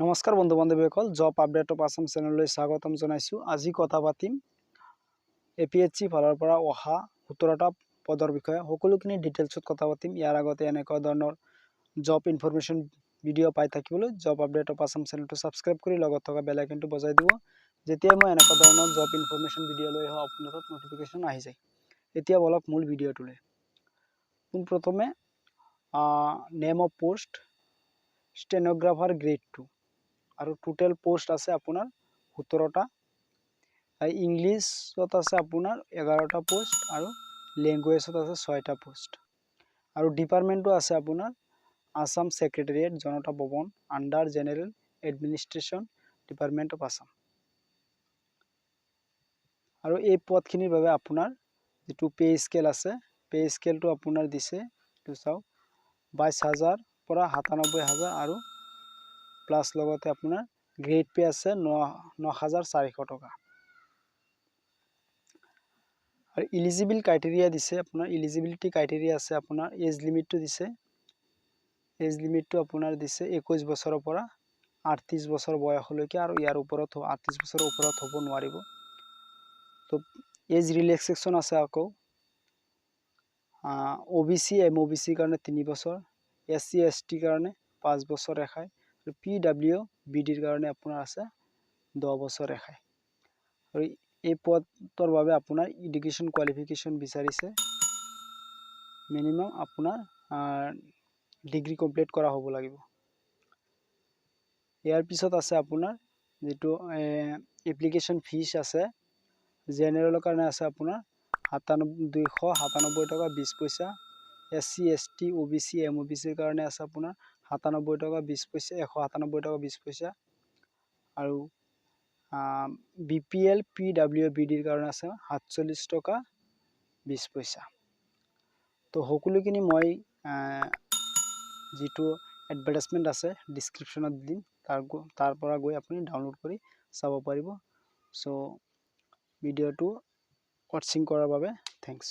নমস্কাৰ বন্ধু বান্ধৱীসকল job update of Assam চেনেললৈ স্বাগতম জনাইছো। আজি কথা পাতিম এপিএচসি ফালৰ পৰা অহা 17টা পদৰ বিষয়ে সকলোখিনি ডিটেইলছত কথা পাতিম। ইয়াৰ আগতে এনেকুৱা ধৰণৰ জব ইনফৰমেশন ভিডিঅ' পাই থাকিবলৈ জব আপডেট অফ আসাম চেনেলটো সাবস্ক্ৰাইব কৰি লগত থকা বেল আইকনটো বজাই দিব, যেতিয়া মই এনেকুৱা ধৰণৰ জব ইনফৰমেশন ভিডিঅ' লৈ আহো আপোনাৰ তাত নটিফিকেশন আহি যায়। এতিয়া বলক মূল ভিডিঅ'টোলৈ। প্ৰথমে নেম অফ পোষ্ট স্টেনোগ্ৰাফাৰ গ্ৰেড 2 আৰু টোটাল পোষ্ট আছে আপোনাৰ 17টা। ইংলিছত আছে আপোনাৰ 11টা পোষ্ট আৰু ল্যাঙ্গুৱেজত আছে 6টা পোষ্ট। আৰু ডিপাৰ্টমেন্টটো আছে আপোনাৰ Assam secretariat Janata Bhawan under general administration department of Assam. আৰু এই পদখিনিৰ বাবে আপোনাৰ যেটো পে স্কেল আছে, পে স্কেলটো আপোনাৰ দিছে তো চাও 22,000 পৰা 97,000 আৰু প্লাস লগতে আপোনাৰ গ্ৰেড পে আছে 9,400 টকা। আৰু এলিজিবল ক্ৰাইটেৰিয়া দিছে আপোনাৰ, এলিজিবিলিটি ক্ৰাইটেৰিয়া আছে আপোনাৰ এজ লিমিটটো দিছে, এজ লিমিটটো আপোনাৰ দিছে 21 বছৰৰ পৰা 38 বছৰ বয়সলৈকে আৰু ইয়াৰ ওপৰত 38 বছৰৰ ওপৰত হ'ব নোৱাৰিব। তো এজ ৰিলেক্সেশন আছে আকৌ ওবিসি এমওবিসি কাৰণে 3 বছৰ, এসসি এসটি কাৰণে 5 বছৰ ৰেহাই, আৰু পিডব্লিউবিডিৰ কাৰণে আপোনাৰ আছে 10 বছৰ ৰেহাই। আৰু এই পদৰ বাবে আপোনাৰ এডুকেশন কোৱালিফিকেশন বিচাৰিছে মিনিমাম আপোনাৰ ডিগ্ৰী কমপ্লিট কৰা হ'ব লাগিব। ইয়াৰ পিছত আছে আপোনাৰ যেটো এপ্লিকেশন ফিজ আছে, জেনাৰেলৰ কাৰণে আছে আপোনাৰ 297 টকা 20 পইচা, এসসি এসটি ওবিসি এমওবিসিৰ কাৰণে আছে আপোনাৰ 97 টকা 20 পইচা 197 টকা 20 পইচা, আৰু বিপিএল পিডব্লিউবিডিৰ কাৰণে আছে 47 টকা 20 পইচা। তো সকলোখিনি মই যেটো এডভাৰটাইজমেন্ট আছে ডেসক্ৰিপশনত দিম, তাৰ পৰা গৈ আপুনি ডাউনলোড কৰি চাব পাৰিব। সো ভিডিঅ'টো ওয়াচিং কৰাৰ বাবে থ্যাঙ্কস।